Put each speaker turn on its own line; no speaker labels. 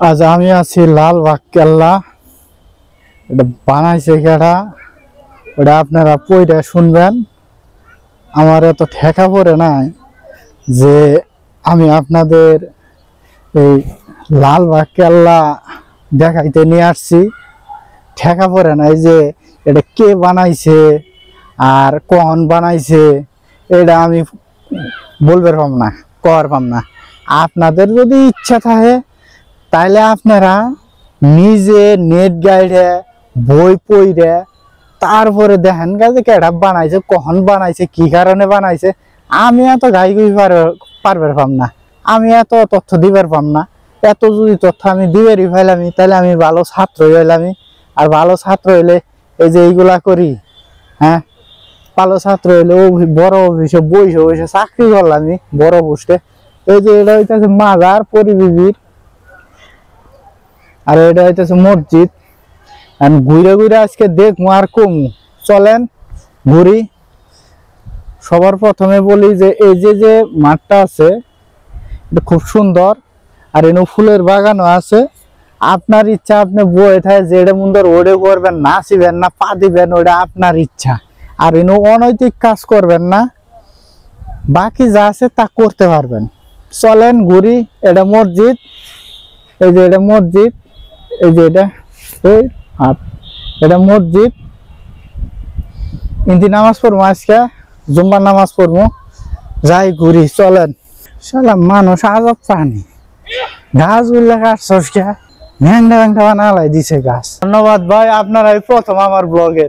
আজ আমি আছি লালবাগ কেল্লা। এটা বানাইছে কেডা, ওটা আপনারা পইরা শুনবেন। আমার এত ঠেকা পড়ে নাই যে আমি আপনাদের এই লালবাগ কেল্লা দেখাইতে নিয়ে আসছি। ঠেকা পড়ে নাই যে এটা কে বানাইছে আর কখন বানাইছে, এটা আমি বলবে পারলাম না, কর পাম না। আপনাদের যদি ইচ্ছা থাকে তাইলে আপনারা নিজে নেট গাইডে বই পড়ে তারপরে দেখেন যে কেডা বানাইছে, কখন বানাইছে, কি কারণে বানাইছে। আমি এত গাই পারবার পাম না, আমি এত তথ্য দিবার পাম না। এত যদি তথ্য আমি দিবারই ফেলামি তাহলে আমি ভালো ছাত্র হইলামি। আর ভালো ছাত্র হইলে এই যে এইগুলা করি, হ্যাঁ, ভালো ছাত্র হইলে বড় অফিসে বইসে বইসে চাকরি করলামি বড় পোস্টে। এই যে এটা হইতেছে মাজার পরিবিবির, আর এটা হইতেছে মসজিদ। ঘুরে ঘুরে আজকে দেখবো আর কমু, চলেন ঘুরি। সবার প্রথমে বলি যে এই যে মাঠটা আছে এটা খুব সুন্দর, আর এনে ফুলের বাগানও আছে। আপনার ইচ্ছা, আপনি বয়ে থাকে যেটা মুন্দর ওড়ে করবেন, নাচিবেন না পা দিবেন, ওটা আপনার ইচ্ছা। আর এনে অনৈতিক কাজ করবেন না, বাকি যা আছে তা করতে পারবেন। চলেন ঘুরি। এটা মসজিদ, এই যে এটা মসজিদ, এই যে এটা এই হাত, এটা মসজিদ। ইন্দি নামাজ পড়বো, আজকে জুম্মার নামাজ পড়বো। যাই ঘুরি, চলেন। সালাম মানুষ আজব প্রাণী, গাছ গুলা কাটছস কে, ভ্যাংটা ভ্যাংটা বানালাই দিছে গাছ। ধন্যবাদ ভাই, আপনারাই প্রথম আমার ব্লগে।